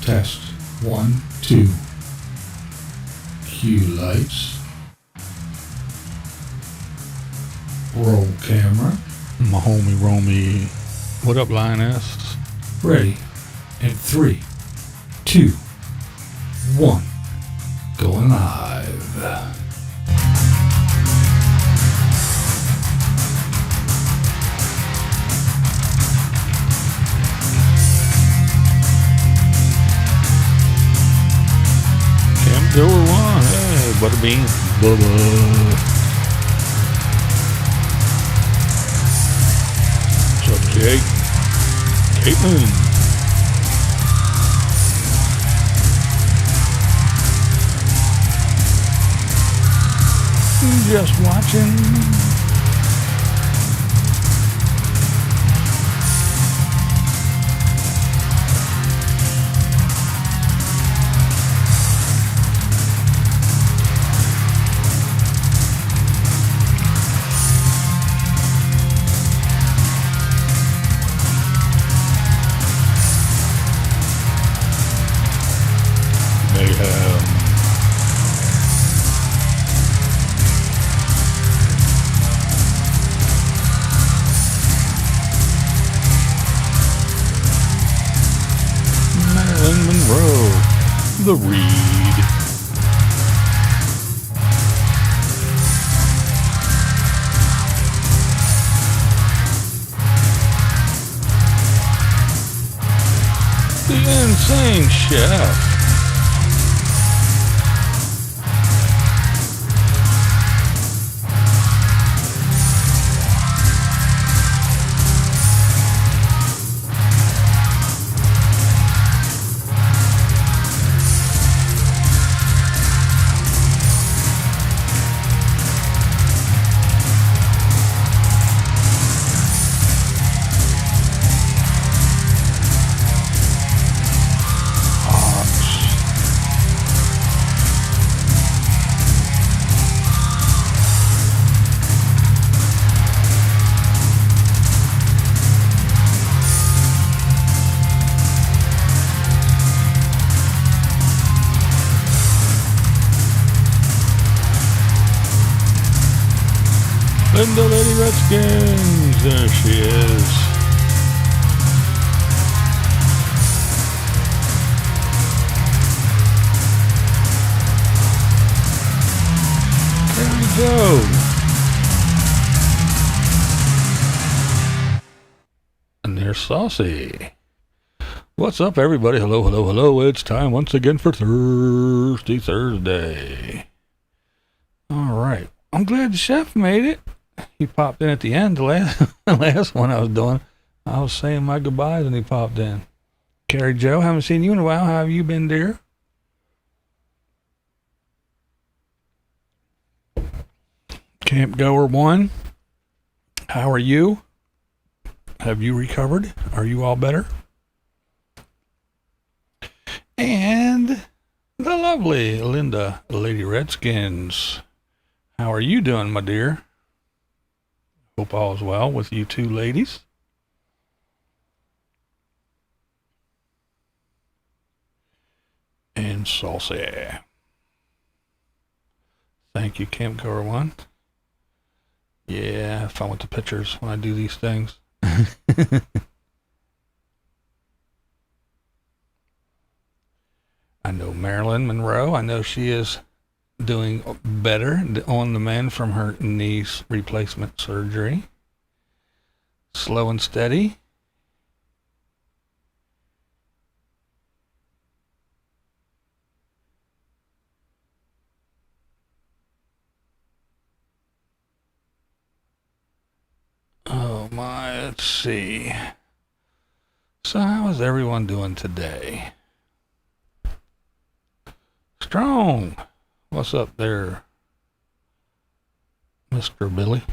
Test 1, 2. Cue lights. Roll camera. My homie Romy. What up, Lioness? Ready. In 3, 2, 1. Going live. Camp Goer 1. Hey, Butterbean. Bubba. What's up, Jake? Caitlin. Just watching. Mayhem. Marilyn Monroe, The Reed. The Insane Chef. Linda Lady Redskins, there she is. There we go. And there's Saucy. What's up, everybody? Hello, hello, hello. It's time once again for Thursday. All right. I'm glad the chef made it. He popped in at the end, the last one I was doing. I was saying my goodbyes and he popped in. Carrie Joe, haven't seen you in a while. How have you been, dear? Camp Goer 1, how are you? Have you recovered? Are you all better? And the lovely Linda Lady Redskins. How are you doing, my dear? Hope all is well with you two ladies. And Saucy. Thank you, Camp Goer 1. Yeah, have fun with the pictures when I do these things. I know Marilyn Monroe. I know she is doing better on the mend from her knee replacement surgery. Slow and steady. Oh my, let's see. So how is everyone doing today? Strong. What's up there, Mr. Billy?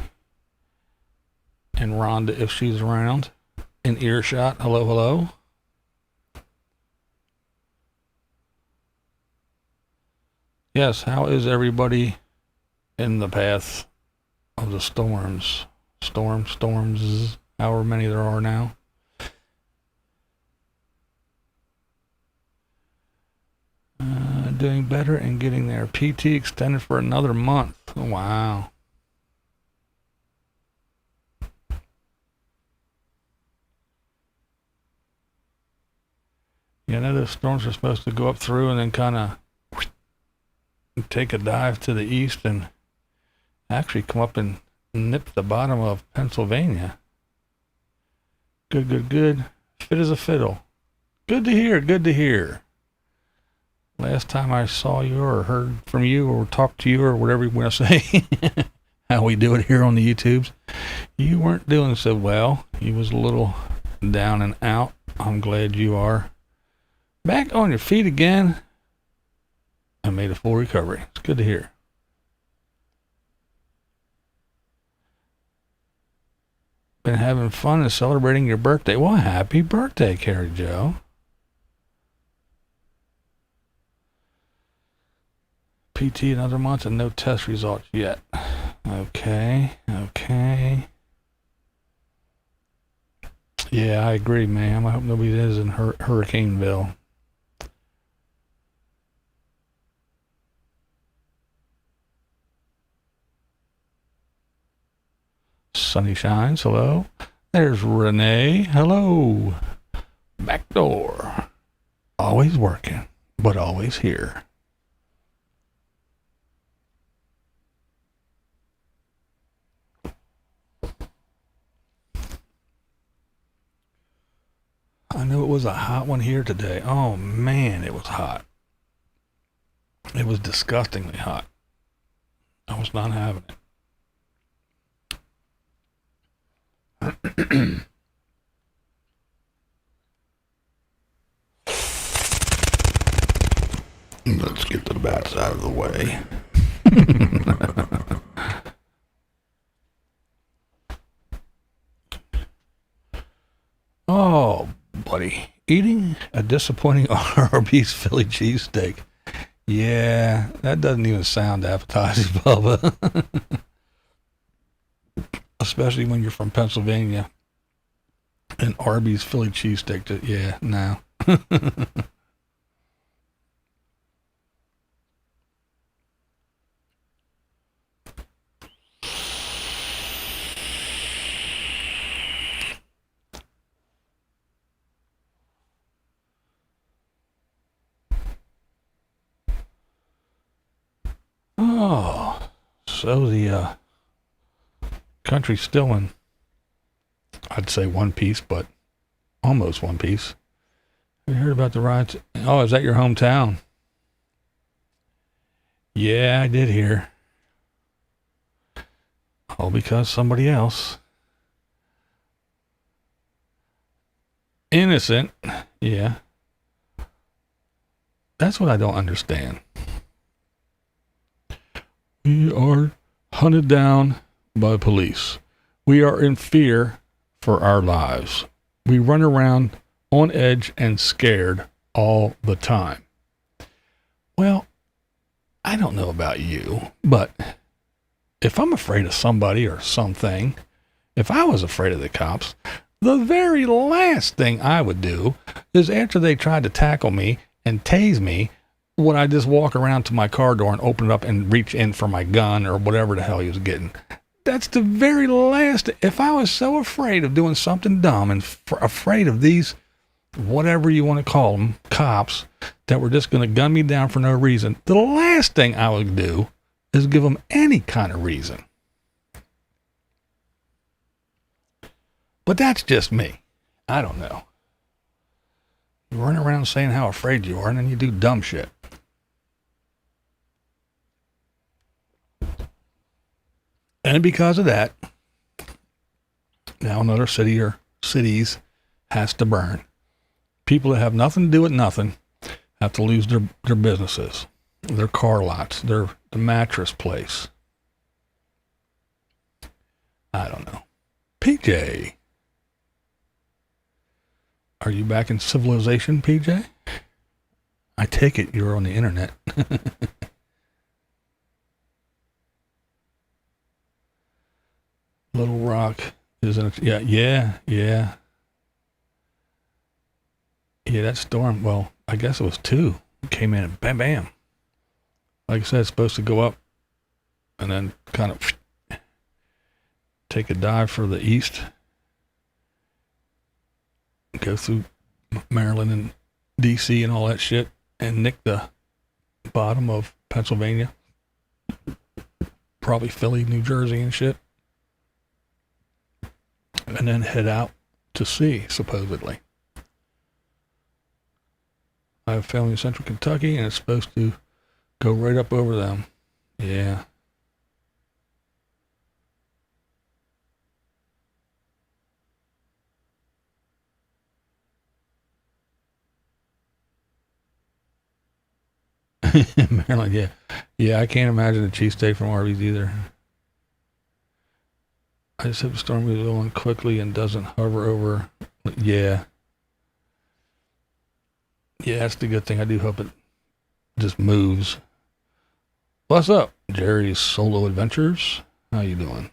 And Rhonda, if she's around, in earshot. Hello, hello. Yes, how is everybody in the path of the storms? Storms, however many there are now. doing better and getting their PT extended for another month. Wow. Yeah, I know those storms are supposed to go up through and then kind of take a dive to the east and actually come up and nip the bottom of Pennsylvania. Good, good, good. Fit as a fiddle. Good to hear, good to hear. Last time I saw you or heard from you or talked to you or whatever you want to say, how we do it here on the YouTubes, you weren't doing so well. You was a little down and out. I'm glad you are back on your feet again and made a full recovery. It's good to hear. Been having fun and celebrating your birthday. Well, happy birthday, Carrie Joe. PT another month and no test results yet. Okay. Yeah, I agree, ma'am. I hope nobody is in Hurricaneville. Sunny shines, hello. There's Renee, hello. Back door. Always working, but always here. I knew it was a hot one here today. Oh man, it was hot. It was disgustingly hot. I was not having it. Let's get the bats out of the way. Oh, buddy. Eating a disappointing Arby's Philly cheesesteak. Yeah, that doesn't even sound appetizing, Bubba. Especially when you're from Pennsylvania. An Arby's Philly cheesesteak, yeah, no. Oh, so the country's still in, I'd say one piece, but almost one piece. Have you heard about the riots? Oh, is that your hometown? Yeah, I did hear. All because somebody else. Innocent. Yeah. That's what I don't understand. We are hunted down by police. We are in fear for our lives. We run around on edge and scared all the time. Well, I don't know about you, but if I'm afraid of somebody or something, if I was afraid of the cops, the very last thing I would do is after they tried to tackle me and tase me, would I just walk around to my car door and open it up and reach in for my gun or whatever the hell he was getting. That's the very last. If I was so afraid of doing something dumb and afraid of these, whatever you want to call them, cops, that were just going to gun me down for no reason, the last thing I would do is give them any kind of reason. But that's just me. I don't know. You run around saying how afraid you are, and then you do dumb shit. And because of that, now another city or cities has to burn. People that have nothing to do with nothing have to lose their businesses, their car lots, the mattress place. I don't know. PJ. Are you back in civilization, PJ? I take it you're on the internet. Little Rock is in a, yeah, that storm, well, I guess it was two. It came in and bam, bam. Like I said, it's supposed to go up and then kind of take a dive for the east, go through Maryland and DC and all that shit, and nick the bottom of Pennsylvania, probably Philly, New Jersey and shit, and then head out to sea, supposedly. I have family in central Kentucky, and it's supposed to go right up over them. Yeah. Maryland, yeah. Yeah, I can't imagine a cheesesteak from Arby's either. I just hope the storm moves on quickly and doesn't hover over. Yeah. Yeah, that's the good thing. I do hope it just moves. What's up, Jerry's Solo Adventures? How you doing?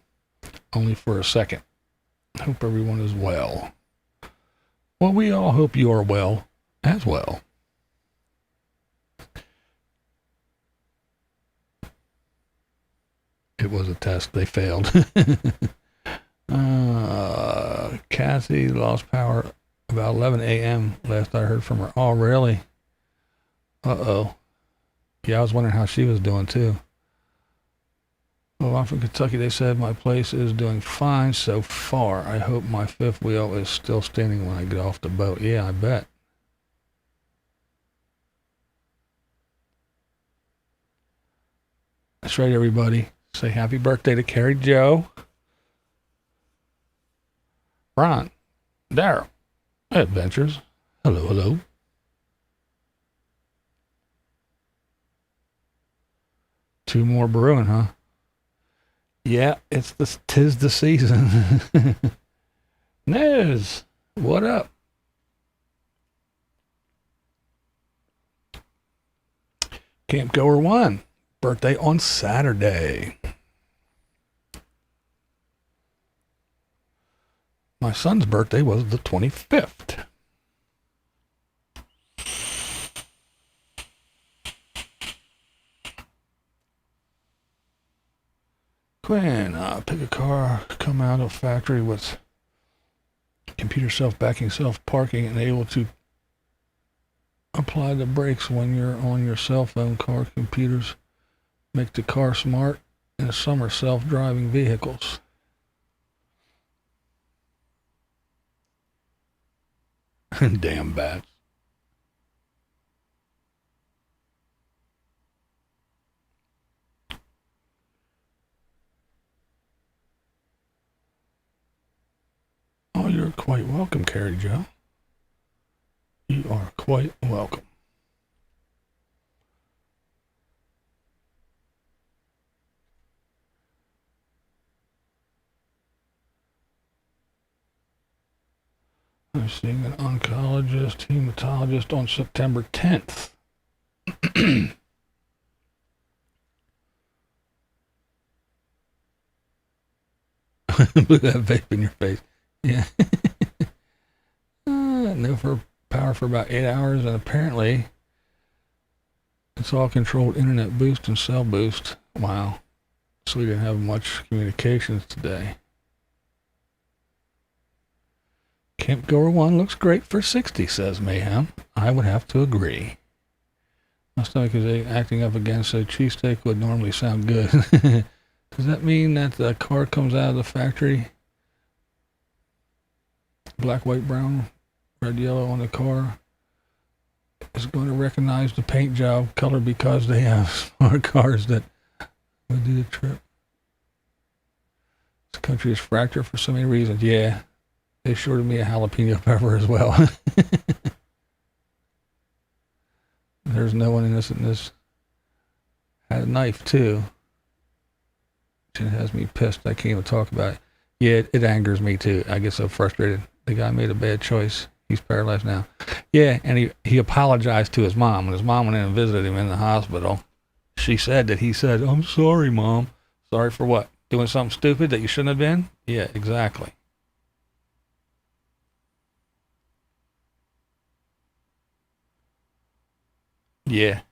Only for a second. Hope everyone is well. Well, we all hope you are well as well. It was a test. They failed. Kathy lost power about 11 a.m. last I heard from her. Oh, really? Uh-oh. Yeah, I was wondering how she was doing, too. Well, I'm from Kentucky. They said my place is doing fine so far. I hope my fifth wheel is still standing when I get off the boat. Yeah, I bet. That's right, everybody. Say happy birthday to Carrie Joe. Ron. Daryl. Adventures. Hello, hello. Two more brewing, huh? Yeah, tis the season. Nez, what up? Camp Goer 1, birthday on Saturday. My son's birthday was the 25th. Quinn, pick a car, come out of factory with computer self-backing, self-parking, and able to apply the brakes when you're on your cell phone. Car computers make the car smart, and some are self-driving vehicles. Damn bats. Oh, you're quite welcome, Carrie Joe. You are quite welcome. I'm seeing an oncologist, hematologist on September 10th. Look at that vape in your face. Yeah. No for power for about 8 hours, and apparently it's all controlled internet boost and cell boost. Wow. So we didn't have much communications today. Camp Goer 1 looks great for 60, says Mayhem. I would have to agree. My stomach is acting up again, so cheesesteak would normally sound good. Does that mean that the car comes out of the factory? Black, white, brown, red, yellow on the car is going to recognize the paint job color because they have smart cars that would do the trip. This country is fractured for so many reasons. Yeah. They shorted me a jalapeno pepper as well. There's no one innocent in this. Had a knife too. It has me pissed. I can't even talk about it. Yeah, it angers me too. I get so frustrated. The guy made a bad choice. He's paralyzed now. Yeah, and he apologized to his mom. When his mom went in and visited him in the hospital, she said that he said, "I'm sorry, Mom." Sorry for what? Doing something stupid that you shouldn't have been? Yeah, exactly. Yeah,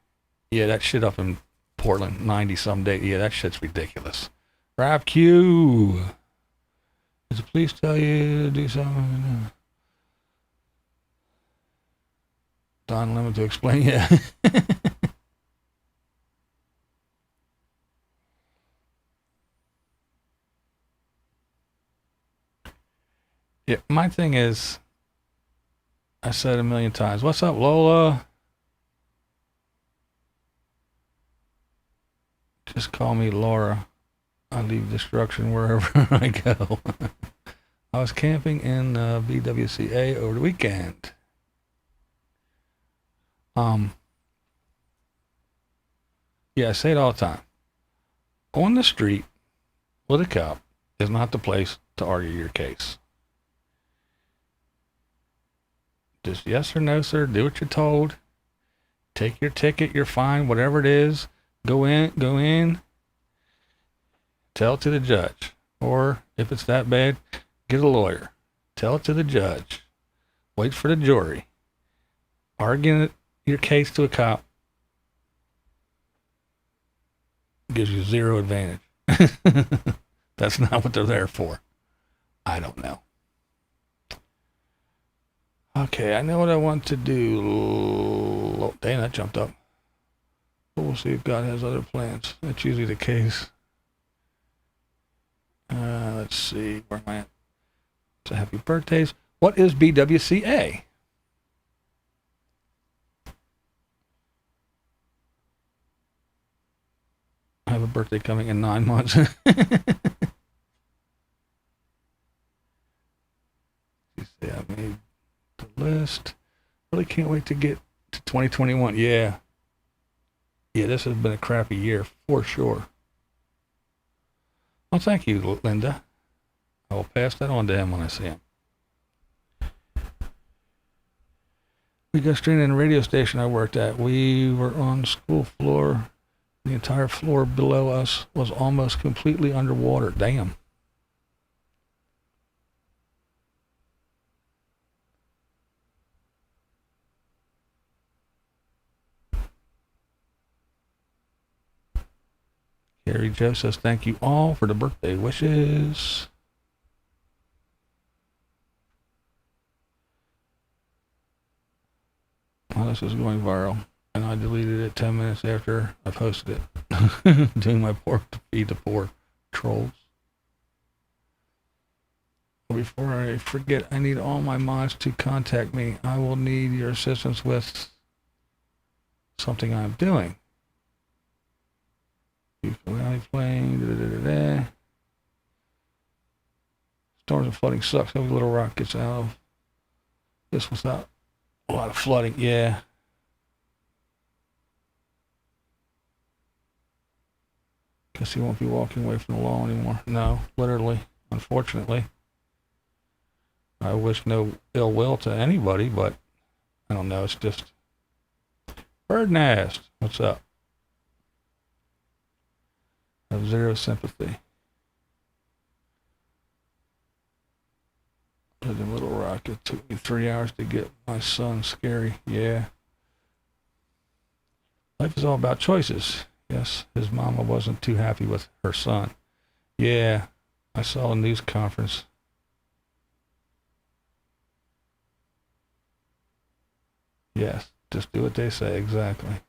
that shit up in Portland, 90 some day. Yeah, that shit's ridiculous. Rap Q. Does the police tell you to do something? Don Lemon to explain, yeah. Yeah, my thing is, I said a million times, what's up, Lola? Just call me Laura. I leave destruction wherever I go. I was camping in BWCA over the weekend. Yeah, I say it all the time. On the street with a cop is not the place to argue your case. Just yes or no, sir. Do what you're told. Take your ticket, your fine, whatever it is. Go in. Tell it to the judge. Or if it's that bad, get a lawyer. Tell it to the judge. Wait for the jury. Arguing your case to a cop gives you zero advantage. That's not what they're there for. I don't know. Okay, I know what I want to do. Oh, dang, that jumped up. But we'll see if God has other plans. That's usually the case. Let's see. Where am I at? So happy birthdays. What is BWCA? I have a birthday coming in 9 months. You see, I made the list. Really can't wait to get to 2021. Yeah, this has been a crappy year for sure. Well, thank you, Linda. I will pass that on to him when I see him. We got stranded in a radio station I worked at. We were on the school floor. The entire floor below us was almost completely underwater. Damn. Gary Joe says, thank you all for the birthday wishes. Well, this is going viral, and I deleted it 10 minutes after I posted it. Doing my pork to feed the poor trolls. Before I forget, I need all my mods to contact me. I will need your assistance with something I'm doing. Playing. Storms and flooding sucks. Every little rock gets out of this without a lot of flooding. Yeah. Guess he won't be walking away from the law anymore. No, literally, unfortunately. I wish no ill will to anybody, but I don't know. It's just bird nest. What's up? I have zero sympathy. Lived in Little Rock. It took me 3 hours to get my son. Scary. Yeah. Life is all about choices. Yes, his mama wasn't too happy with her son. Yeah, I saw a news conference. Yes, just do what they say, exactly.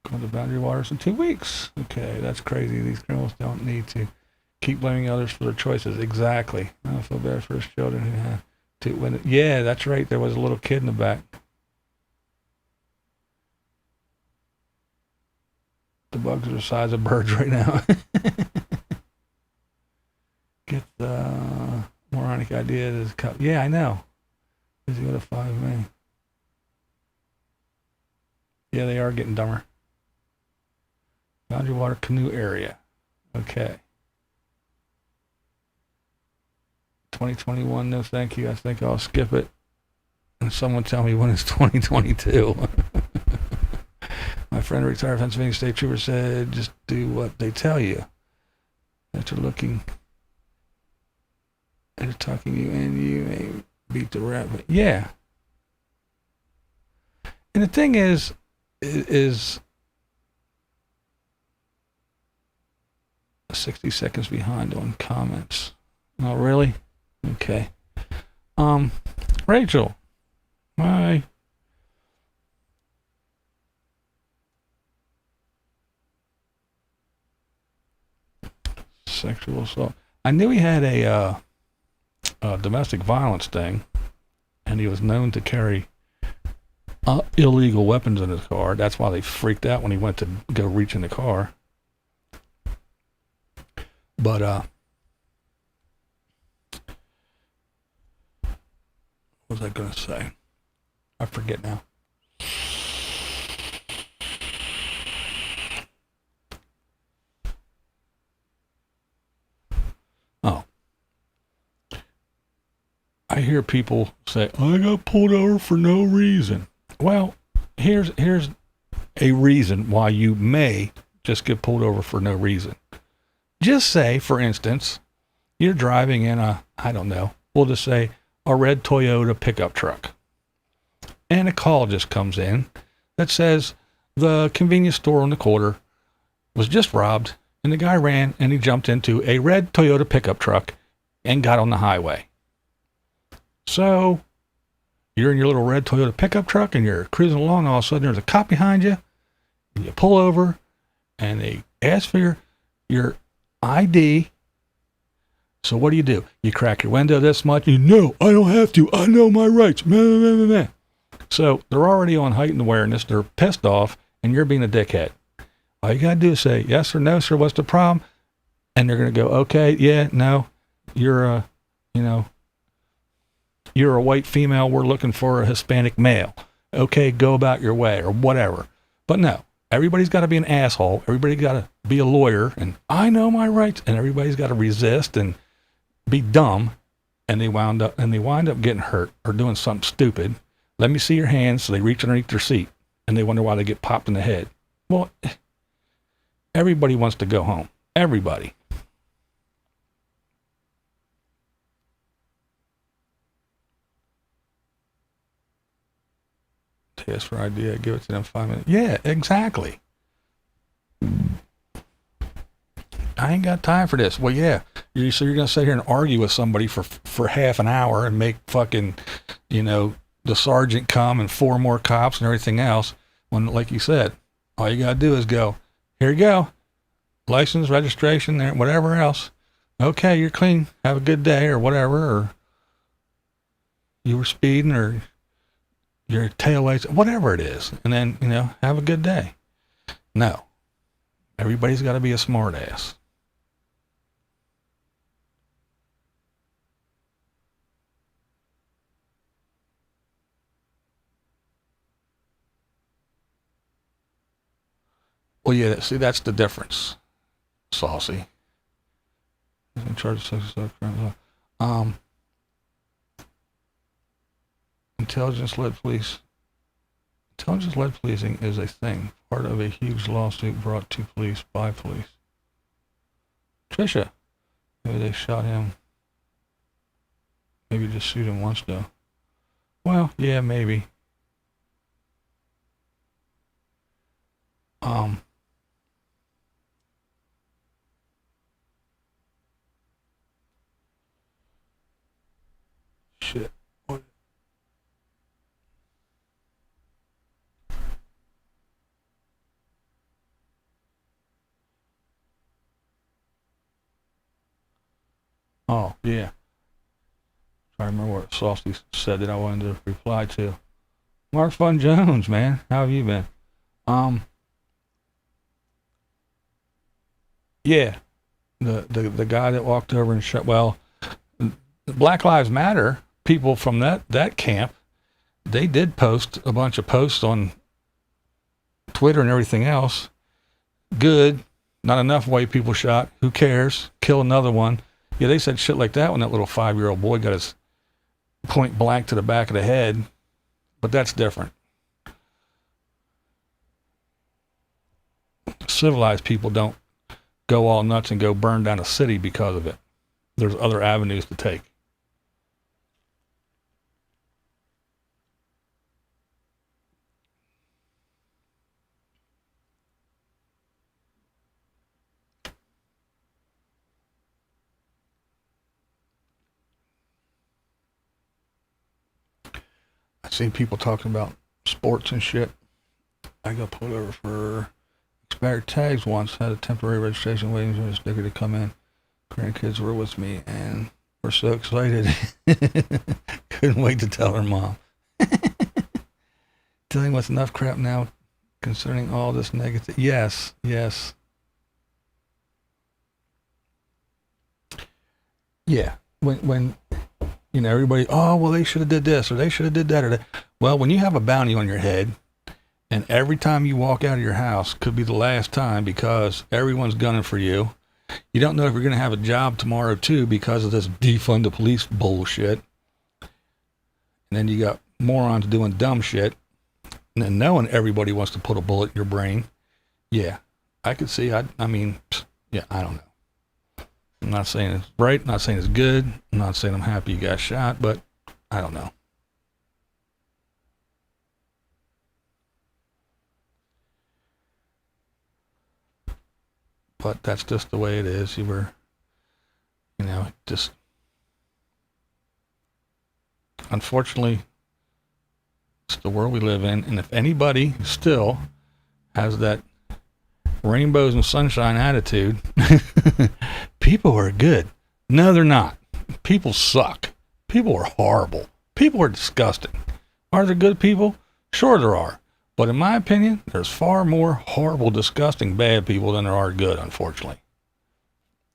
Going to Boundary Waters in 2 weeks. Okay, that's crazy. These criminals don't need to keep blaming others for their choices. Exactly. I feel bad for his children who had to win it. Yeah, that's right. There was a little kid in the back. The bugs are the size of birds right now. Get the moronic idea. Yeah, I know. Is he with a 5 man? Yeah, they are getting dumber. Boundary Water Canoe Area. Okay. 2021, no thank you. I think I'll skip it. And someone tell me when it's 2022. My friend, a retired Pennsylvania State Trooper, said, just do what they tell you. After looking and attacking you, and you may beat the rap. But yeah. And the thing is 60 seconds behind on comments. Oh, really? Okay. Rachel. Hi. Sexual assault. I knew he had a domestic violence thing, and he was known to carry illegal weapons in his car. That's why they freaked out when he went to go reach in the car. But what was I going to say? I forget now. Oh. I hear people say, I got pulled over for no reason. Well, here's a reason why you may just get pulled over for no reason. Just say, for instance, you're driving in a, I don't know, we'll just say a red Toyota pickup truck. And a call just comes in that says the convenience store on the corner was just robbed, and the guy ran and he jumped into a red Toyota pickup truck and got on the highway. So you're in your little red Toyota pickup truck and you're cruising along, and all of a sudden there's a cop behind you, and you pull over and they ask for your ID. So what do? You crack your window this much. I don't have to. I know my rights. So they're already on heightened awareness. They're pissed off, and you're being a dickhead. All you got to do is say, yes or no, sir, what's the problem? And they're going to go, okay, yeah, no, you're a white female. We're looking for a Hispanic male. Okay, go about your way, or whatever. But no, everybody's got to be an asshole. Everybody's got to be a lawyer, and I know my rights, and everybody's got to resist and be dumb, and they wind up getting hurt or doing something stupid. Let me see your hands. So they reach underneath their seat, and they wonder why they get popped in the head. Well, everybody wants to go home. Everybody. Test for idea. Give it to them 5 minutes. Yeah, exactly. I ain't got time for this. Well, yeah. So you're going to sit here and argue with somebody for half an hour and make fucking, the sergeant come and 4 more cops and everything else, when, like you said, all you got to do is go, here you go, license, registration, whatever else. Okay, you're clean. Have a good day, or whatever, or you were speeding, or your tail lights, whatever it is. And then, have a good day. No. Everybody's got to be a smart ass. Well, yeah, see, that's the difference, Saucy. In charge of sexual assault. Intelligence-led policing is a thing, part of a huge lawsuit brought to police by police. Trisha, maybe they shot him. Maybe just shoot him once, though. Well, yeah, maybe. Shit. What? Oh, yeah. I remember what Saucy said that I wanted to reply to. Mark Fun Jones, man. How have you been? Yeah. The guy that walked over and shot, well, Black Lives Matter people from that camp, they did post a bunch of posts on Twitter and everything else. Good. Not enough white people shot. Who cares? Kill another one. Yeah, they said shit like that when that little 5-year-old boy got his point blank to the back of the head. But that's different. Civilized people don't go all nuts and go burn down a city because of it. There's other avenues to take. seen people talking about sports and shit. I got pulled over for expired tags once. Had a temporary registration waiting for a sticker to come in. Grandkids were with me and were so excited. Couldn't wait to tell her mom. Dealing with enough crap now concerning all this negative. Yes. Yeah. When you know, everybody, oh, well, they should have did this or they should have did that or that. Well, when you have a bounty on your head and every time you walk out of your house could be the last time because everyone's gunning for you. You don't know if you're going to have a job tomorrow too because of this defund the police bullshit. And then you got morons doing dumb shit. And then knowing everybody wants to put a bullet in your brain. Yeah, I could see. I mean, yeah, I don't know. I'm not saying it's right. I'm not saying it's good. I'm not saying I'm happy you got shot, but I don't know. But that's just the way it is. You were, you know, just unfortunately, it's the world we live in. And if anybody still has that rainbows and sunshine attitude, people are good. No, they're not. People suck. People are horrible. People are disgusting. Are there good people? Sure there are. But in my opinion, there's far more horrible, disgusting, bad people than there are good, unfortunately.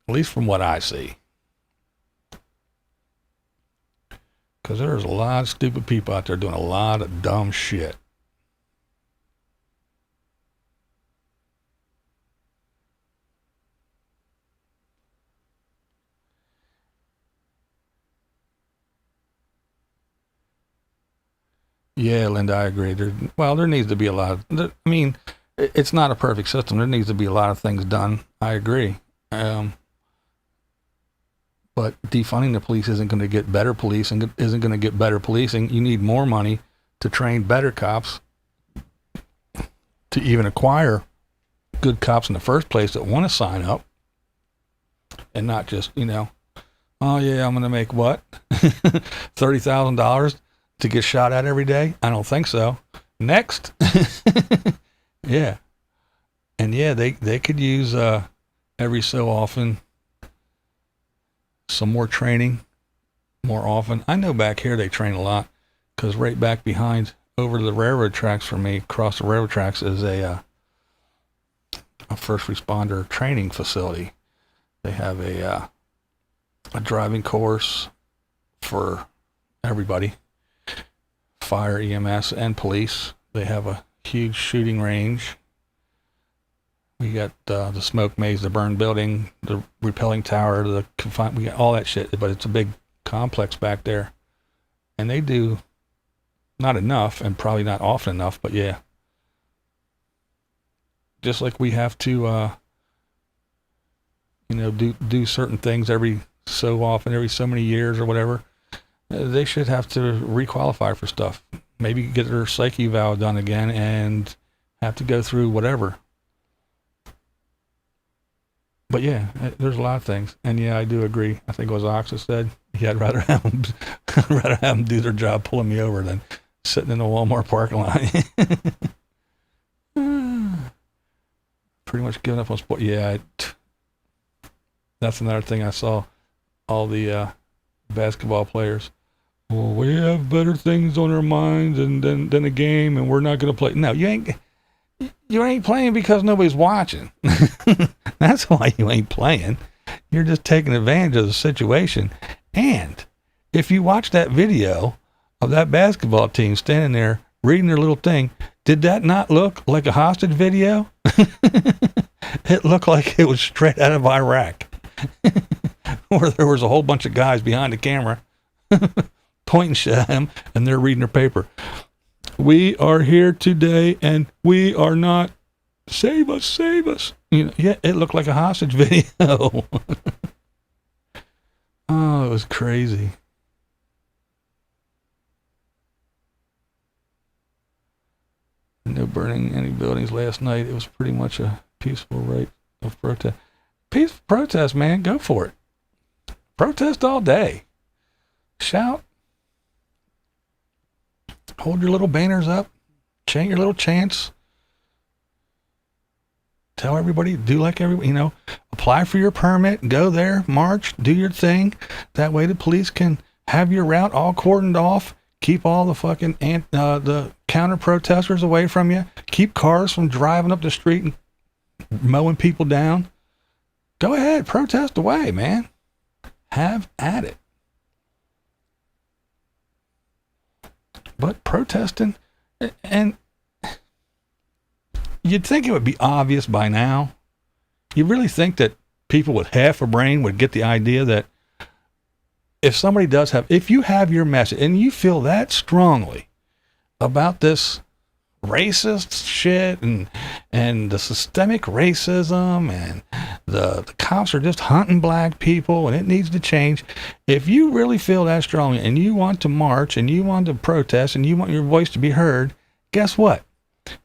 At least from what I see. Because there's a lot of stupid people out there doing a lot of dumb shit. Yeah, Linda, I agree. There needs to be a lot of, I mean, it's not a perfect system. There needs to be a lot of things done. I agree. But defunding the police isn't going to get better policing, isn't going to get better policing. You need more money to train better cops, to even acquire good cops in the first place that want to sign up and not just, you know, oh yeah, I'm going to make what? $30,000 to get shot at every day? I don't think so. Next. Yeah. And yeah, they could use every so often some more training more often. I know back here they train a lot because right back behind over the railroad tracks for me, across the railroad tracks is a first responder training facility. They have a driving course for everybody. Fire, EMS, and police. They have a huge shooting range. We got the smoke maze, the burned building, the repelling tower, we got all that shit, but it's a big complex back there. And they do not enough, and probably not often enough, but yeah. Just like we have to, do certain things every so often, every so many years or whatever. They should have to requalify for stuff. Maybe get their psyche eval done again and have to go through whatever. But yeah, there's a lot of things. And yeah, I do agree. I think it was Ox that said, yeah, I'd rather have them do their job pulling me over than sitting in the Walmart parking lot. Pretty much giving up on sport. Yeah, that's another thing I saw. All the basketball players. Well, we have better things on our minds than a game, and we're not going to play. No, you ain't playing because nobody's watching. That's why you ain't playing. You're just taking advantage of the situation. And if you watch that video of that basketball team standing there reading their little thing, did that not look like a hostage video? It looked like it was straight out of Iraq. Where there was a whole bunch of guys behind the camera pointing shit at them, and they're reading their paper. We are here today, and we are not. Save us, save us. Yeah, it looked like a hostage video. Oh, it was crazy. No burning any buildings last night. It was pretty much a peaceful right of protest. Peaceful protest, man. Go for it. Protest all day. Shout. hold your little banners up, chant your little chants. Tell everybody, do like everybody, apply for your permit, go there, march, do your thing. That way the police can have your route all cordoned off, keep all the fucking the counter protesters away from you, keep cars from driving up the street and mowing people down. Go ahead, protest away, man. Have at it. But protesting, and you'd think it would be obvious by now. You really think that people with half a brain would get the idea that if you have your message and you feel that strongly about this racist shit and the systemic racism and the cops are just hunting black people and it needs to change. If you really feel that strongly and you want to march and you want to protest and you want your voice to be heard, guess what?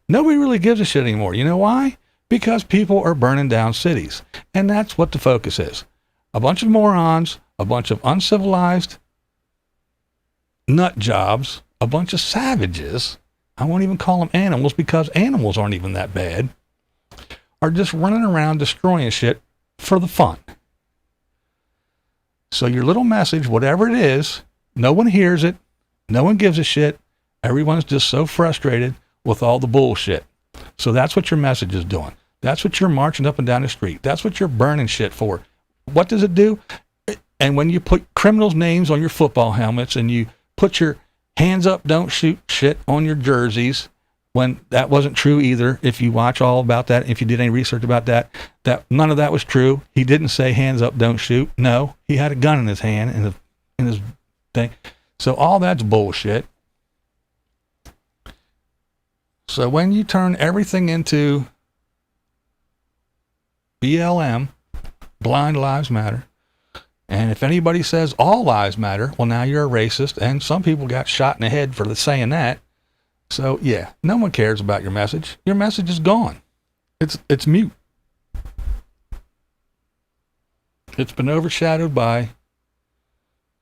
Nobody really gives a shit anymore. You know why? Because people are burning down cities. And that's what the focus is. A bunch of morons, a bunch of uncivilized nut jobs, a bunch of savages, I won't even call them animals because animals aren't even that bad, are just running around destroying shit for the fun. So your little message, whatever it is, no one hears it, no one gives a shit, everyone's just so frustrated with all the bullshit. So that's what your message is doing. That's what you're marching up and down the street. That's what you're burning shit for. What does it do? And when you put criminals' names on your football helmets and you put your hands up, don't shoot shit on your jerseys, when that wasn't true either. If you watch all about that, if you did any research about that none of that was true. He didn't say hands up, don't shoot. No, he had a gun in his hand in his thing. So all that's bullshit. So when you turn everything into BLM, Blind Lives Matter, and if anybody says all lives matter, well, now you're a racist, and some people got shot in the head for saying that. So yeah, no one cares about your message. Your message is gone. It's mute. It's been overshadowed by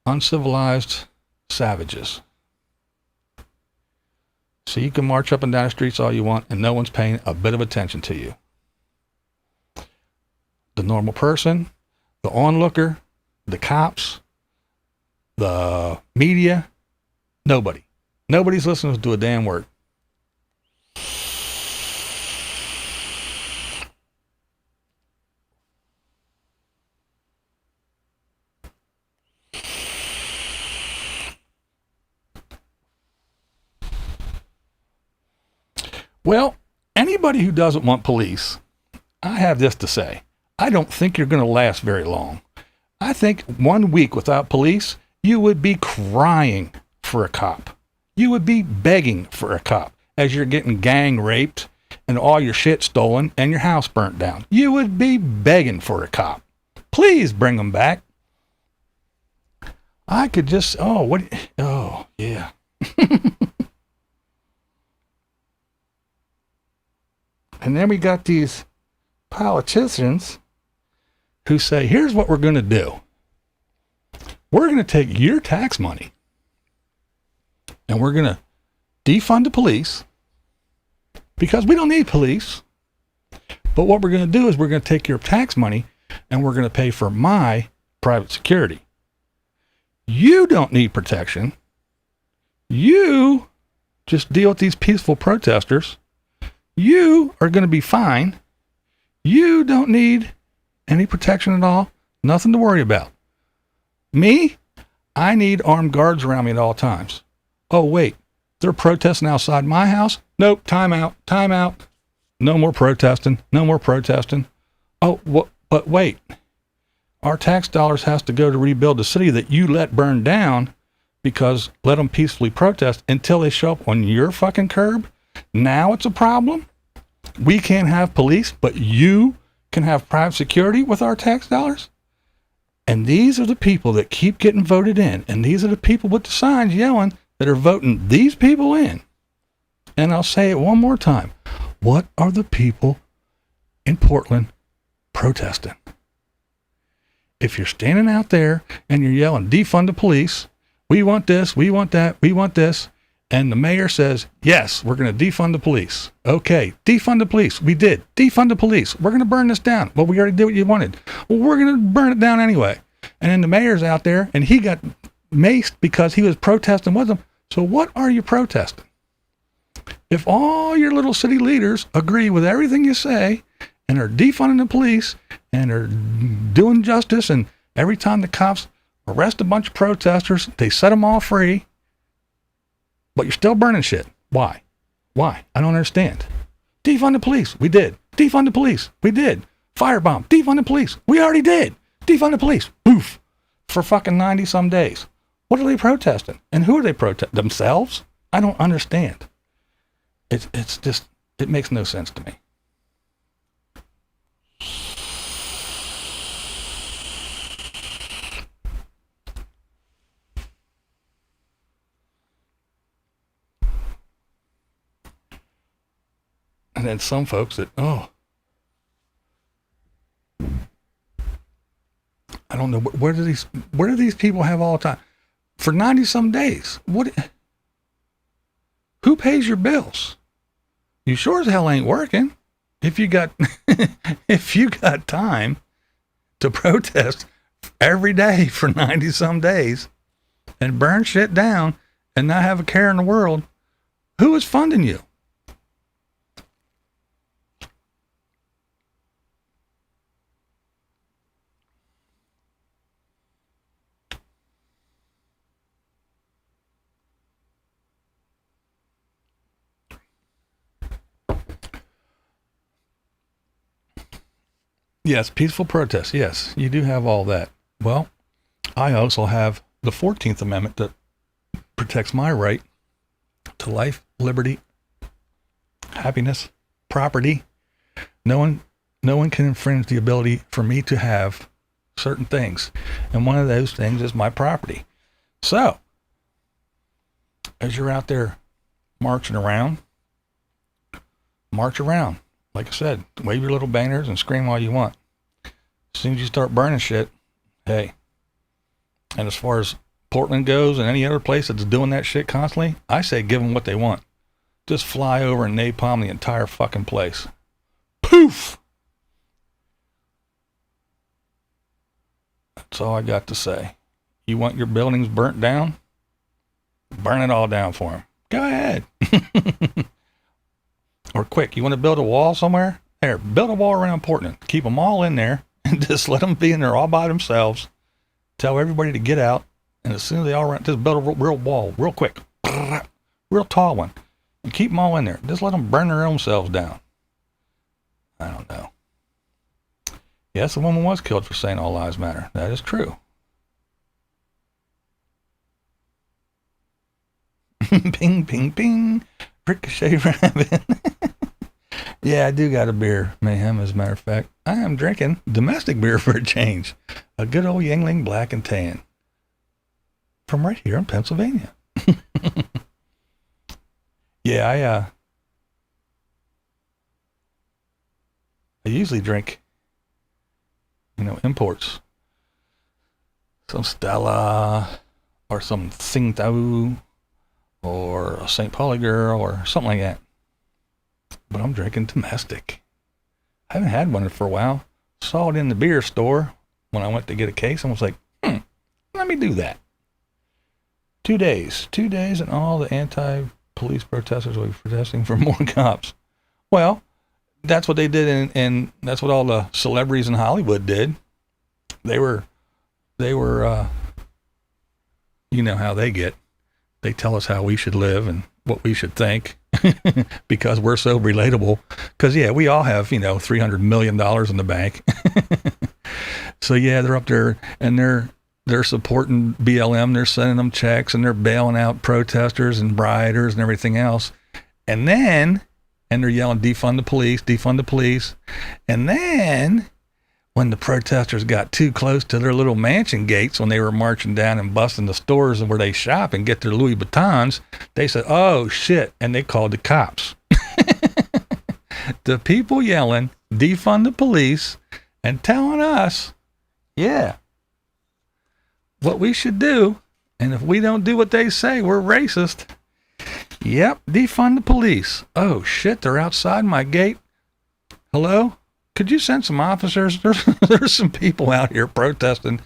uncivilized savages. So you can march up and down the streets all you want, and no one's paying a bit of attention to you. The normal person, the onlooker, the cops, the media, nobody. Nobody's listening to a damn word. Well, anybody who doesn't want police, I have this to say. I don't think you're going to last very long. I think 1 week without police, you would be crying for a cop. You would be begging for a cop as you're getting gang raped and all your shit stolen and your house burnt down. You would be begging for a cop. Please bring them back. I could just, yeah. And then we got these politicians who say, here's what we're going to do. We're going to take your tax money and we're going to defund the police because we don't need police. But what we're going to do is we're going to take your tax money and we're going to pay for my private security. You don't need protection. You just deal with these peaceful protesters. You are going to be fine. You don't need any protection at all. Nothing to worry about. Me, I need armed guards around me at all times. Oh, wait, they're protesting outside my house? Nope, time out. No more protesting. Oh, but wait. Our tax dollars has to go to rebuild the city that you let burn down because let them peacefully protest until they show up on your fucking curb. Now it's a problem. We can't have police, but you can have private security with our tax dollars. And these are the people that keep getting voted in. And these are the people with the signs yelling that are voting these people in. And I'll say it one more time. What are the people in Portland protesting? If you're standing out there and you're yelling, defund the police, we want this, we want that, we want this, And the mayor says, yes, we're going to defund the police. Okay, defund the police. We did. Defund the police. We're going to burn this down. Well, we already did what you wanted. Well, we're going to burn it down anyway. And then the mayor's out there, and he got maced because he was protesting with them. So what are you protesting? If all your little city leaders agree with everything you say and are defunding the police and are doing justice, and every time the cops arrest a bunch of protesters, they set them all free, but you're still burning shit. Why? Why? I don't understand. Defund the police. We did. Defund the police. We did. Firebomb. Defund the police. We already did. Defund the police. Poof. For fucking 90 some days. What are they protesting? And who are they protesting? Themselves? I don't understand. It's just, it makes no sense to me. And then some folks that, I don't know, where do these people have all the time? For 90 some days. Who pays your bills? You sure as hell ain't working. If you got time to protest every day for 90 some days and burn shit down and not have a care in the world, who is funding you? Yes, peaceful protest. Yes, you do have all that. Well, I also have the 14th Amendment that protects my right to life, liberty, happiness, property. No one can infringe the ability for me to have certain things. And one of those things is my property. So, as you're out there marching around, march around. Like I said, wave your little banners and scream all you want. As soon as you start burning shit, hey. And as far as Portland goes and any other place that's doing that shit constantly, I say give them what they want. Just fly over and napalm the entire fucking place. Poof! That's all I got to say. You want your buildings burnt down? Burn it all down for them. Go ahead. Or quick, you want to build a wall somewhere? There, build a wall around Portland. Keep them all in there and just let them be in there all by themselves. Tell everybody to get out. And as soon as they all run, just build a real wall real quick. Real tall one. And keep them all in there. Just let them burn their own selves down. I don't know. Yes, the woman was killed for saying all lives matter. That is true. Ping, ping, ping. Ricochet Rabbit. Yeah, I do got a beer, Mayhem, as a matter of fact. I am drinking domestic beer for a change. A good old Yingling Black and Tan. From right here in Pennsylvania. Yeah, I usually drink, imports. Some Stella or some Tsingtao or a St. Pauli girl or something like that. But I'm drinking domestic. I haven't had one for a while. Saw it in the beer store when I went to get a case and was like, let me do that. 2 days and all the anti-police protesters will be protesting for more cops. Well, that's what they did and that's what all the celebrities in Hollywood did. They were you know how they get. They tell us how we should live and what we should think because we're so relatable. Because, yeah, we all have, $300 million in the bank. So, yeah, they're up there and they're supporting BLM. They're sending them checks and they're bailing out protesters and rioters and everything else. And they're yelling, defund the police, defund the police. And then when the protesters got too close to their little mansion gates when they were marching down and busting the stores where they shop and get their Louis Vuittons, they said, oh, shit, and they called the cops. The people yelling, defund the police, and telling us, yeah, what we should do, and if we don't do what they say, we're racist. Yep, defund the police. Oh shit, they're outside my gate. Hello? Could you send some officers? There's some people out here protesting.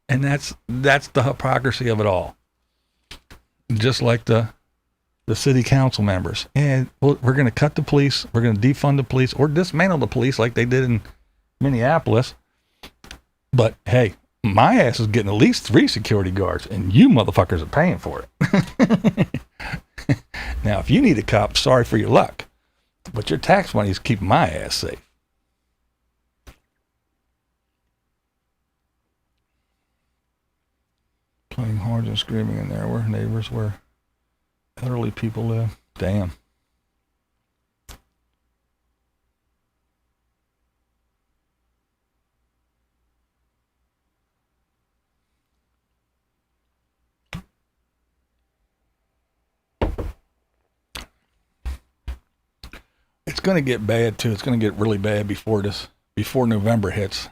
And that's the hypocrisy of it all. Just like the city council members. And we're going to cut the police. We're going to defund the police or dismantle the police like they did in Minneapolis. But hey, my ass is getting at least 3 security guards, and you motherfuckers are paying for it. Now, if you need a cop, sorry for your luck. But your tax money is keeping my ass safe. Playing horns and screaming in there where neighbors where elderly people live. Damn. It's going to get bad too. It's going to get really bad before November hits,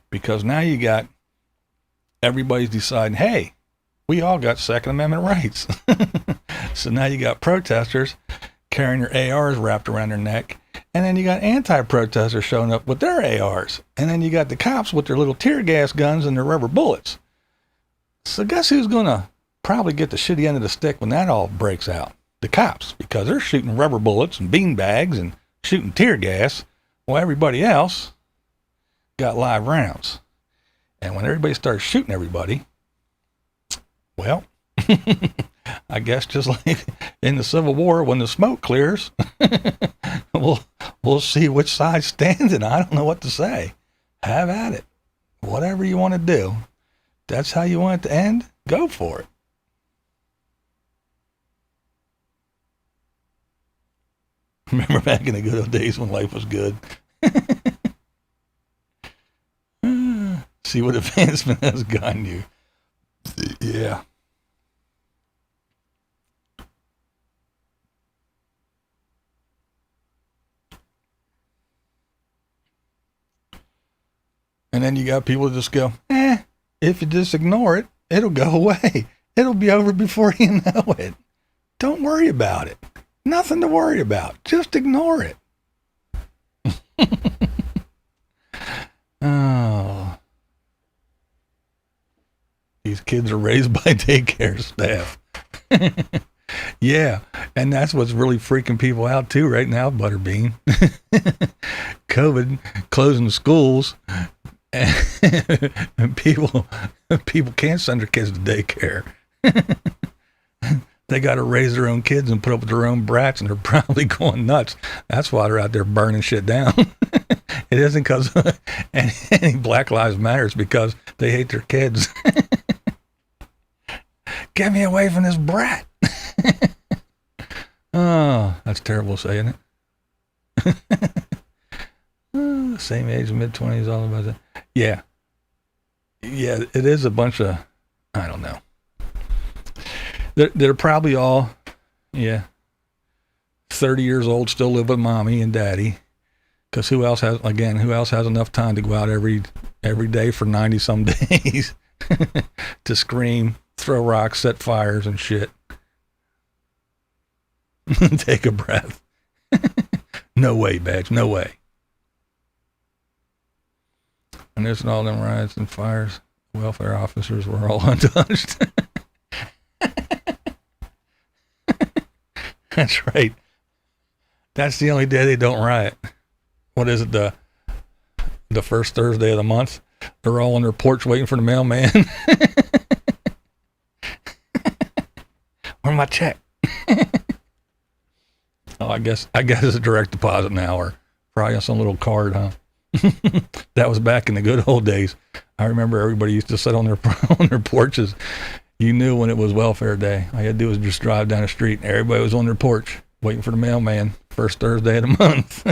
because now you got everybody's deciding, hey, we all got Second Amendment rights. So now you got protesters carrying their ARs wrapped around their neck, and then you got anti-protesters showing up with their ARs, and then you got the cops with their little tear gas guns and their rubber bullets. So guess who's going to probably get the shitty end of the stick when that all breaks out? The cops, because they're shooting rubber bullets and bean bags and shooting tear gas, while everybody else got live rounds. And when everybody starts shooting everybody, well, I guess just like in the Civil War, when the smoke clears, we'll see which side's standing. I don't know what to say. Have at it. Whatever you want to do. That's how you want it to end. Go for it. Remember back in the good old days when life was good? See what advancement has gotten you. Yeah. And then you got people that just go, if you just ignore it, it'll go away. It'll be over before you know it. Don't worry about it. Nothing to worry about. Just ignore it. Oh. These kids are raised by daycare staff. Yeah, and that's what's really freaking people out too right now, Butterbean. COVID closing schools, and people can't send their kids to daycare. They got to raise their own kids and put up with their own brats, and they're probably going nuts. That's why they're out there burning shit down. It isn't because any Black Lives Matter. It's because they hate their kids. Get me away from this brat. Oh, that's terrible saying it. Same age, mid-20s, all about that. Yeah. Yeah, it is a bunch of, I don't know. They're probably all, 30 years old, still live with mommy and daddy. Because who else has enough time to go out every day for 90 some days to scream, throw rocks, set fires and shit. Take a breath. No way, Badge, no way. And there's all them riots and fires. Welfare officers were all untouched. That's right. That's the only day they don't riot. What is it, the first Thursday of the month? They're all on their porch waiting for the mailman. Where's my check? Oh, I guess it's a direct deposit now, or probably on some little card, huh? That was back in the good old days. I remember everybody used to sit on their porches. You knew when it was welfare day. All you had to do was just drive down the street, and everybody was on their porch waiting for the mailman. First Thursday of the month.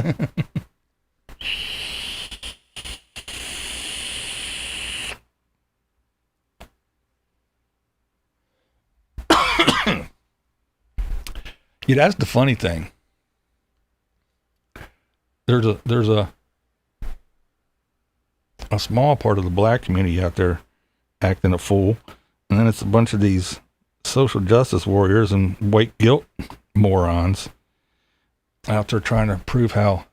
Yeah, that's the funny thing. There's a small part of the black community out there acting a fool, and then it's a bunch of these social justice warriors and white guilt morons out there trying to prove how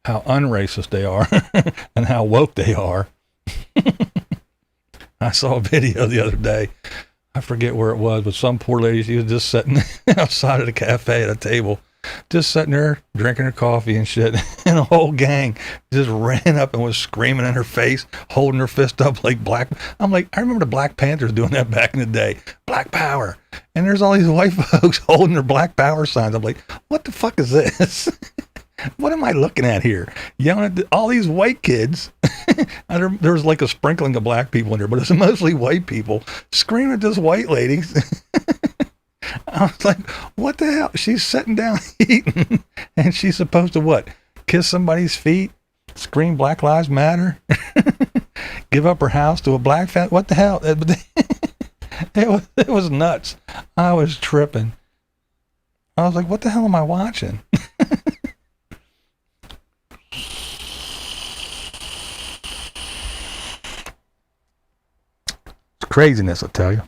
unracist they are and how woke they are. I saw a video the other day. I forget where it was, but some poor lady, she was just sitting outside of the cafe at a table, just sitting there drinking her coffee and shit. And a whole gang just ran up and was screaming in her face, holding her fist up like black. I'm like, I remember the Black Panthers doing that back in the day. Black power. And there's all these white folks holding their black power signs. I'm like, what the fuck is this? What am I looking at here? Yelling at all these white kids. And there was like a sprinkling of black people in there, but it's mostly white people screaming at this white lady. I was like, what the hell? She's sitting down eating, and she's supposed to what? Kiss somebody's feet? Scream Black Lives Matter? Give up her house to a black family? What the hell? It was nuts. I was tripping. I was like, what the hell am I watching? Craziness, I tell you.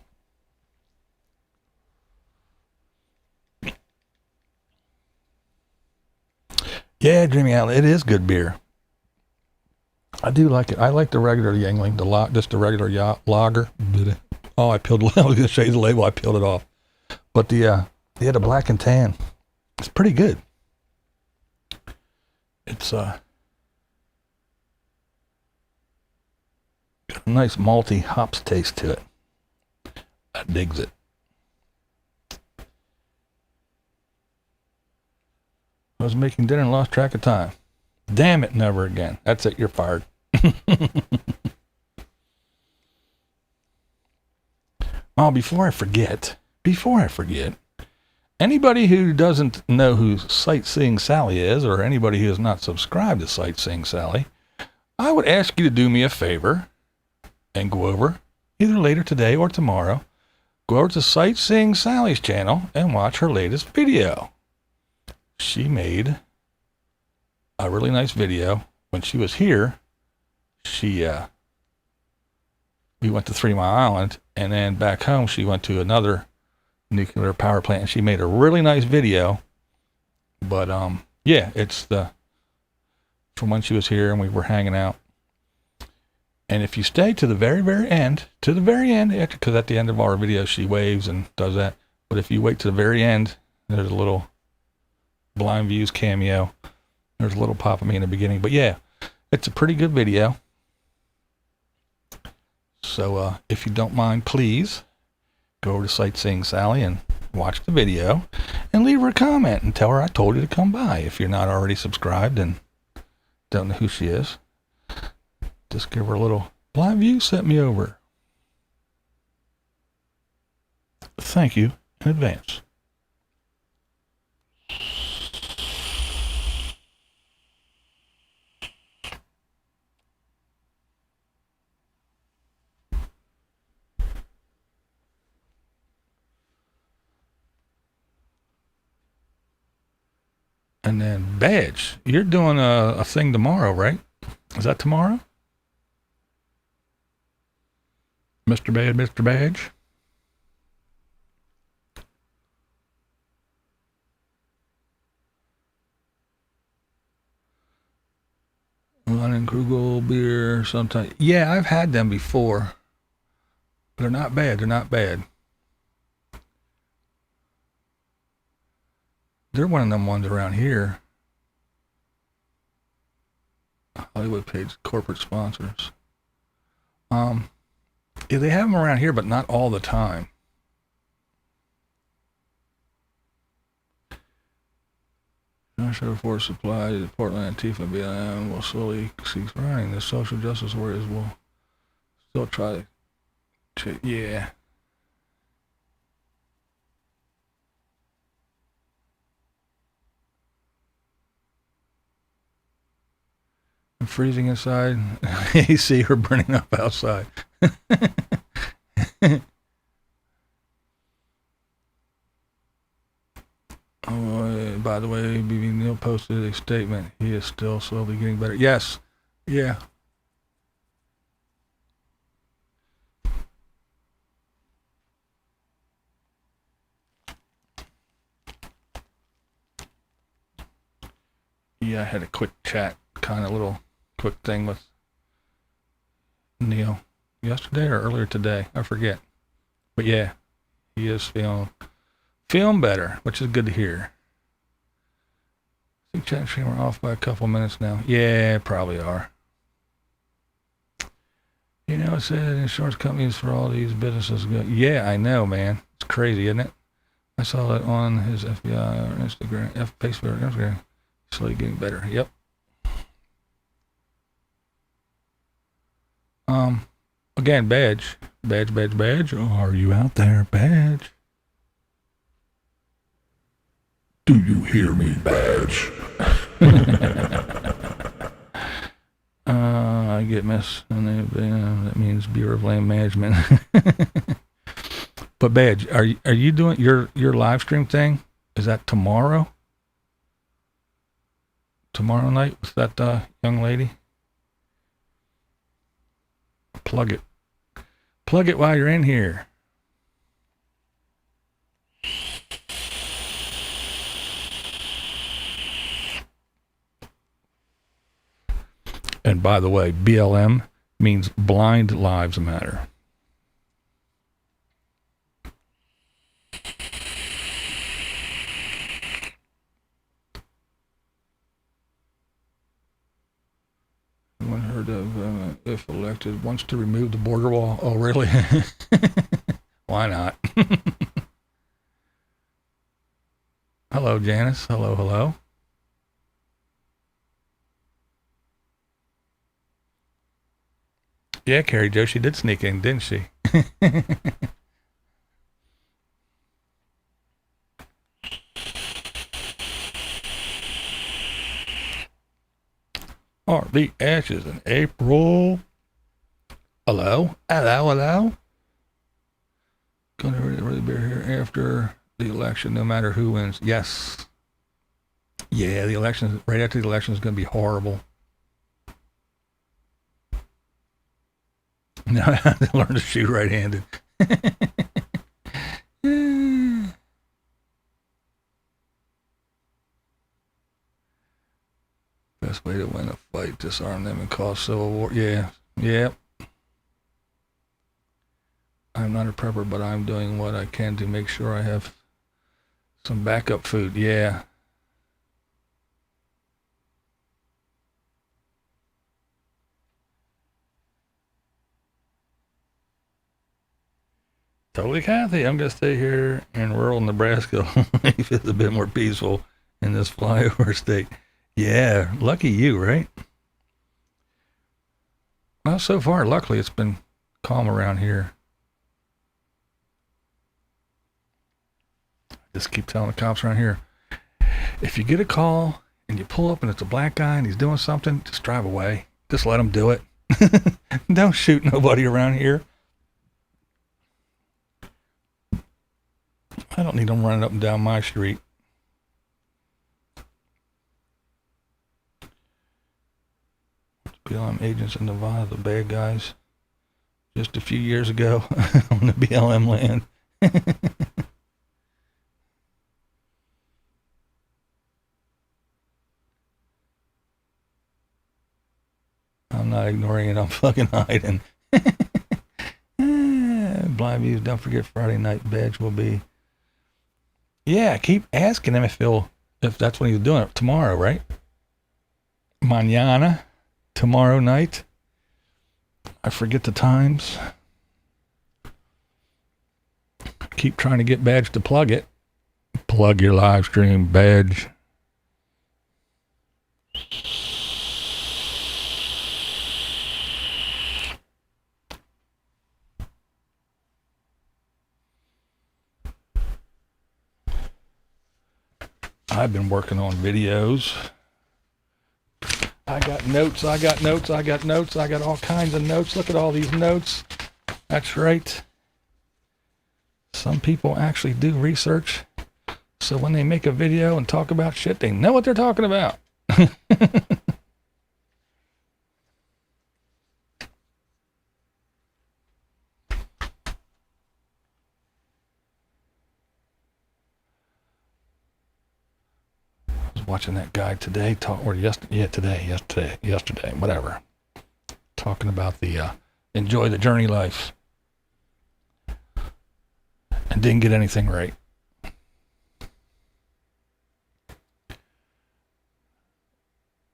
Yeah, Dreamy Alley, it is good beer. I do like it. I like the regular Yingling, just the regular lager. Oh, I was going to show you the label. I peeled it off. But the black and tan, it's pretty good. It's got a nice malty hops taste to it. I digs it. I was making dinner and lost track of time. Damn it, never again. That's it, you're fired. Oh, before I forget, anybody who doesn't know who Sightseeing Sally is, or anybody who is not subscribed to Sightseeing Sally, I would ask you to do me a favor and go over, either later today or tomorrow, go over to Sightseeing Sally's channel and watch her latest video. She made a really nice video. When she was here, we went to 3 Mile Island, and then back home she went to another nuclear power plant, and she made a really nice video. But yeah, it's from when she was here and we were hanging out. And if you stay to the very, very end, because at the end of our video she waves and does that, but if you wait to the very end, there's a little BlindViews cameo. There's a little pop of me in the beginning, but yeah, it's a pretty good video. So if you don't mind, please go over to Sightseeing Sally and watch the video and leave her a comment and tell her I told you to come by. If you're not already subscribed and don't know who she is, just give her a little BlindView sent me over. Thank you in advance. And then Badge, you're doing a thing tomorrow, right? Is that tomorrow? Mr. Badge? Krugel beer sometimes. Yeah, I've had them before. But they're not bad. They're one of them ones around here. Hollywood Page corporate sponsors. Yeah, they have them around here, but not all the time. National Force Supply, the Portland Antifa BLM will slowly cease running. The social justice warriors will still try to yeah. I'm freezing inside. AC or burning up outside. Oh, by the way, BB Neal posted a statement. He is still slowly getting better. Yes. Yeah. Yeah, I had a quick chat, kind of little quick thing with Neil yesterday or earlier today. I forget. But yeah, he is feeling better, which is good to hear. I think chat and stream are off by a couple minutes now. Yeah, probably are. You know, it said insurance companies for all these businesses. Yeah, I know, man. It's crazy, isn't it? I saw it on his FBI or Instagram, Facebook or Instagram. Slowly getting better. Yep. Again, badge. Are you out there, badge? Do you hear me, badge? I get missed, and that means Bureau of Land Management. But badge, are you doing your live stream thing? Is that tomorrow? Tomorrow night with that young lady? Plug it while you're in here. And by the way, BLM means Blind Lives Matter. Anyone heard of if elected wants to remove the border wall? Oh, really? Why not? Hello, Janice. Hello. Yeah, Carrie Jo, she did sneak in, didn't she? Are the ashes in April? Hello? Gonna really be here after the election, no matter who wins. Yes. Yeah, the election, right after the election, is going to be horrible. Now I have to learn to shoot right-handed. Best way to win a fight, disarm them and cause civil war. Yeah. I'm not a prepper, but I'm doing what I can to make sure I have some backup food. Yeah. Totally, Kathy. I'm going to stay here in rural Nebraska. Life is a bit more peaceful in this flyover state. Yeah, lucky you, right? Well, so far, luckily, it's been calm around here. Just keep telling the cops around here, if you get a call and you pull up and it's a black guy and he's doing something, just drive away. Just let him do it. Don't shoot nobody around here. I don't need them running up and down my street. BLM agents in Nevada, the bad guys, just a few years ago on the BLM land. I'm not ignoring it. I'm fucking hiding. BlindViews, don't forget Friday night badge will be. Yeah, keep asking him if that's when he's doing it. Tomorrow, right? Mañana. Tomorrow night. I forget the times. Keep trying to get badge to plug it. Plug your live stream, badge. I've been working on videos. I got notes. I got all kinds of notes. Look at all these notes. That's right. Some people actually do research. So when they make a video and talk about shit, they know what they're talking about. was watching that guy today yesterday, whatever. Talking about the enjoy the journey life. And didn't get anything right.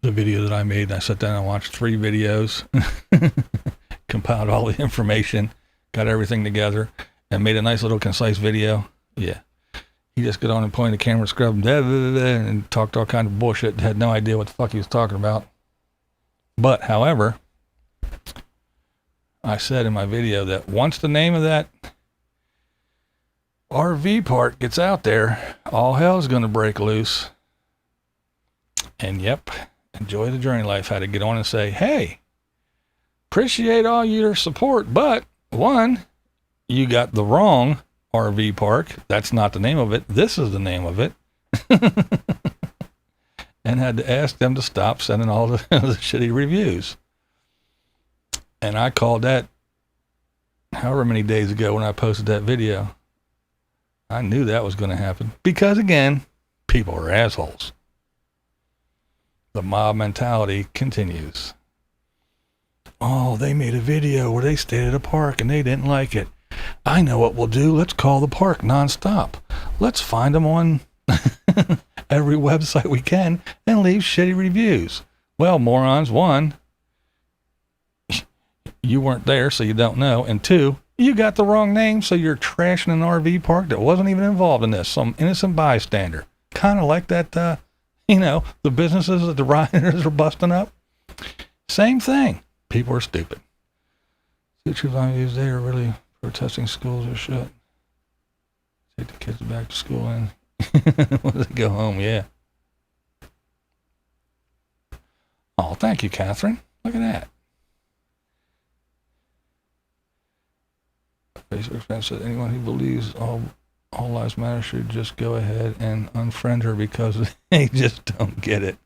The video that I made, I sat down and watched 3 videos, compiled all the information, got everything together, and made a nice little concise video. Yeah. He just got on and pointed the camera, scrubbed, and talked all kind of bullshit, had no idea what the fuck he was talking about. But, however, I said in my video that once the name of that RV park gets out there, all hell's going to break loose. And yep, enjoy the journey life had to get on and say, hey, appreciate all your support, but one, you got the wrong RV park. That's not the name of it. This is the name of it. And had to ask them to stop sending all the shitty reviews. And I called that however many days ago when I posted that video. I knew that was going to happen because, again, people are assholes. The mob mentality continues. Oh, they made a video where they stayed at a park and they didn't like it. I know what we'll do. Let's call the park nonstop. Let's find them on every website we can and leave shitty reviews. Well, morons, 1, you weren't there, so you don't know. And 2, you got the wrong name, so you're trashing an RV park that wasn't even involved in this. Some innocent bystander. Kind of like that, the businesses that the rioters are busting up. Same thing. People are stupid. BlindViews, they are really protesting schools or shit. Take the kids back to school and when they go home, yeah. Oh, thank you, Catherine. Look at that. Facebook friend said anyone who believes all lives matter should just go ahead and unfriend her because they just don't get it.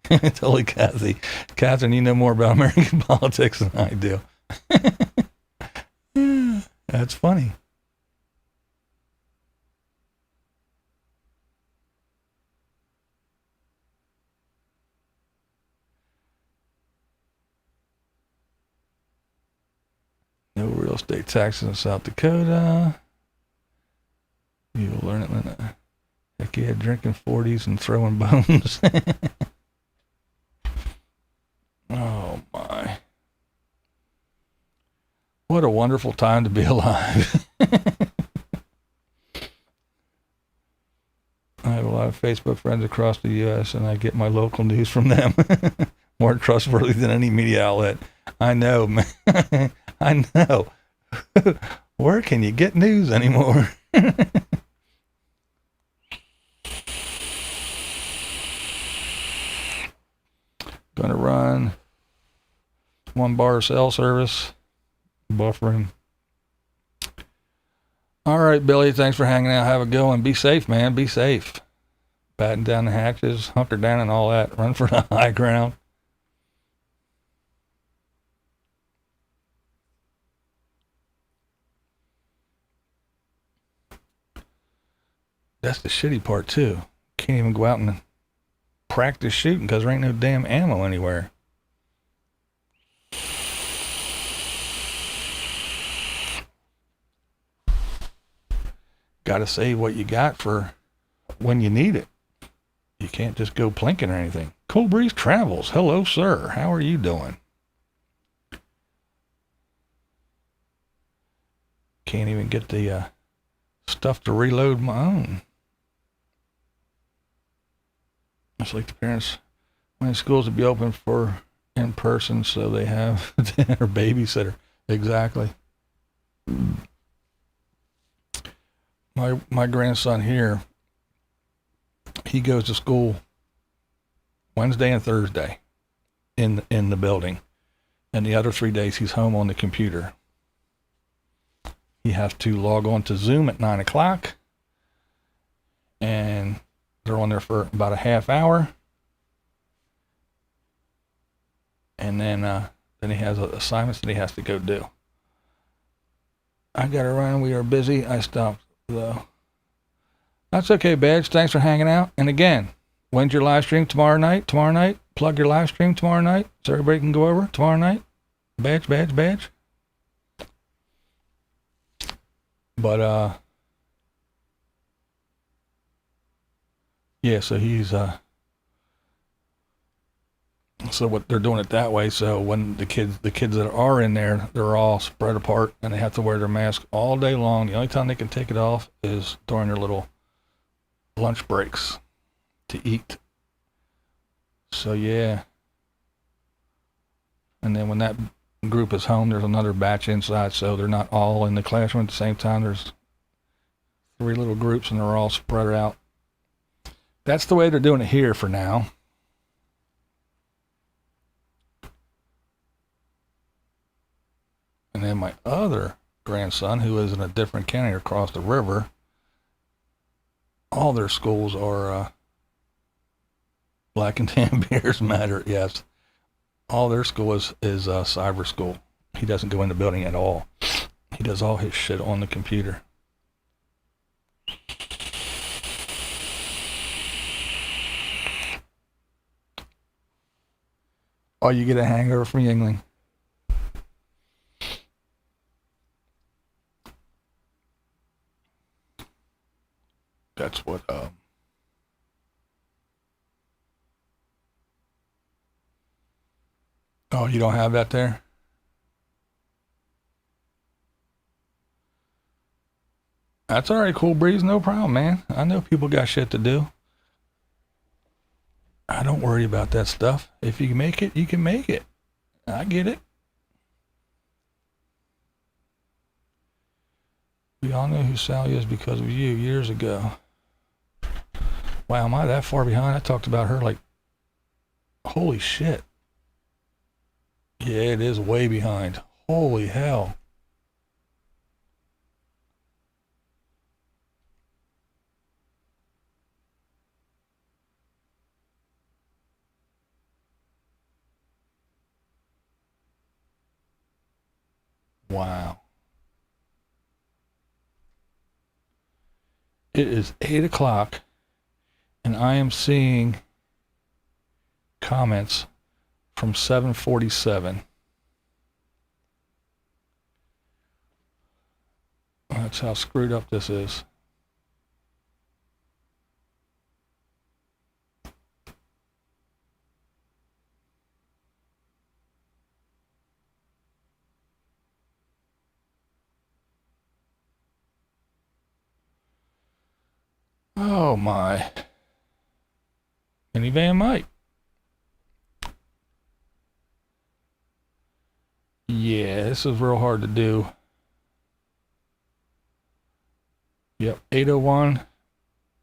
Totally, Kathy. Catherine, you know more about American politics than I do. That's funny. No real estate taxes in South Dakota. You'll learn it when heck yeah, drinking 40s and throwing bones. Oh my. What a wonderful time to be alive. I have a lot of Facebook friends across the U.S. and I get my local news from them. More trustworthy than any media outlet. I know, man. I know. Where can you get news anymore? Gonna run 1 bar cell service, buffering. All right, Billy, thanks for hanging out. Have a good one. Be safe, man. Be safe. Batten down the hatches, hunker down and all that. Run for the high ground. That's the shitty part, too. Can't even go out and practice shooting because there ain't no damn ammo anywhere. Got to save what you got for when you need it. You can't just go plinking or anything. Cool Breeze Travels. Hello, sir. How are you doing? Can't even get the stuff to reload my own. It's like the parents wanting schools to be open for in person so they have their babysitter. Exactly. My grandson here, he goes to school Wednesday and Thursday in the building, and the other 3 days he's home on the computer. He has to log on to Zoom at 9 o'clock, and they're on there for about a half hour, and then he has assignments that he has to go do. I got to run. We are busy. I stopped, though. That's okay, Badge. Thanks for hanging out. And again, when's your live stream? Tomorrow night? Tomorrow night? Plug your live stream tomorrow night so everybody can go over tomorrow night. Badge. But, yeah, so he's, so what they're doing it that way. So when the kids that are in there, they're all spread apart and they have to wear their mask all day long. The only time they can take it off is during their little lunch breaks to eat. So yeah. And then when that group is home, there's another batch inside. So they're not all in the classroom at the same time. There's 3 little groups and they're all spread out. That's the way they're doing it here for now. And then my other grandson, who is in a different county across the river, all their schools are Black and Tan Bears Matter. Yes, all their school is cyber school. He doesn't go in the building at all. He does all his shit on the computer. Oh, you get a hangover from Yingling. That's what, oh, you don't have that there? That's all right, Cool Breeze, no problem, man. I know people got shit to do. I don't worry about that stuff. If you can make it, you can make it. I get it. We all know who Sally is because of you years ago. Wow, am I that far behind? I talked about her like, holy shit. Yeah, it is way behind. Holy hell. Wow. It is 8 o'clock. And I am seeing comments from 747. That's how screwed up this is. Oh my. Minivan Mike. Yeah, this is real hard to do. Yep, 801,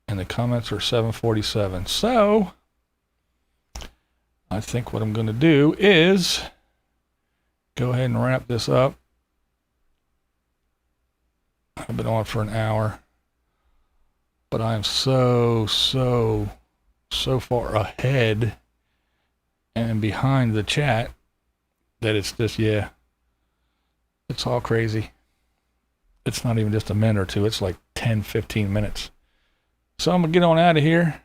and the comments are 747. So, I think what I'm going to do is go ahead and wrap this up. I've been on for an hour, but I am so far ahead and behind the chat that it's just, yeah, it's all crazy. It's not even just a minute or two. It's like 10, 15 minutes. So I'm going to get on out of here.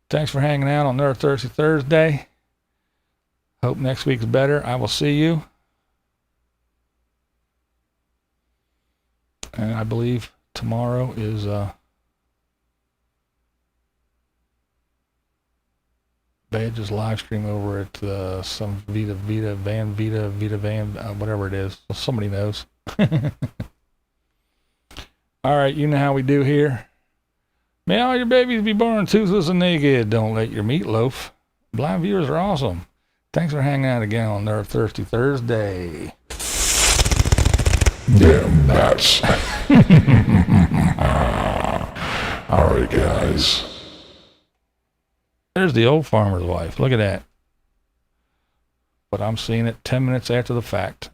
Thanks for hanging out on Nerd Thirsty Thursday. Hope next week's better. I will see you. And I believe tomorrow is Badge's live stream over at some Vita Van, whatever it is. Somebody knows. All right, you know how we do here. May all your babies be born toothless and naked. Don't let your meat loaf. Blind viewers are awesome. Thanks for hanging out again on Nerd Thirsty Thursday. Damn bats. All right, guys. There's the old farmer's wife. Look at that. But I'm seeing it 10 minutes after the fact.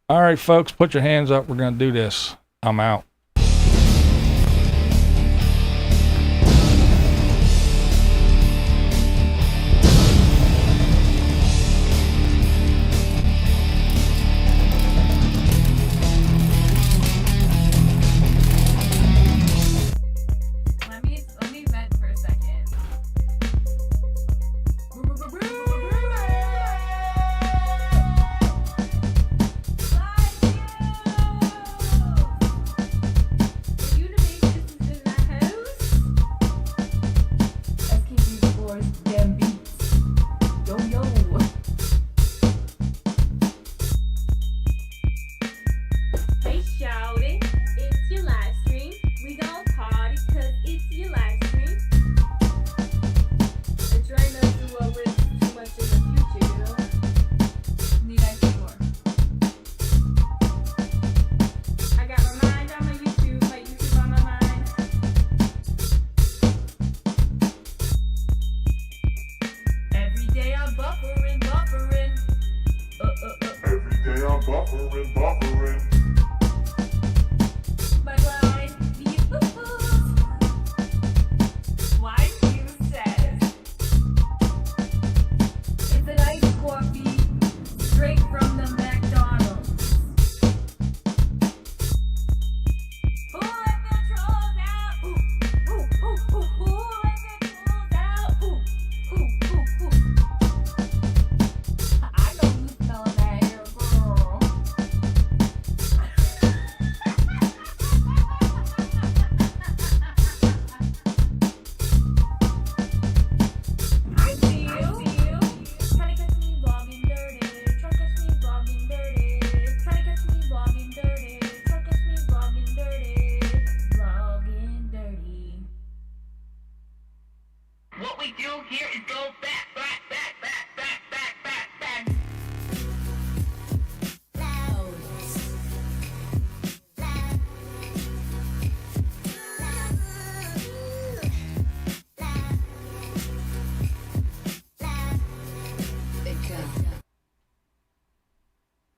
All right, folks, put your hands up. We're going to do this. I'm out. I'm buffering.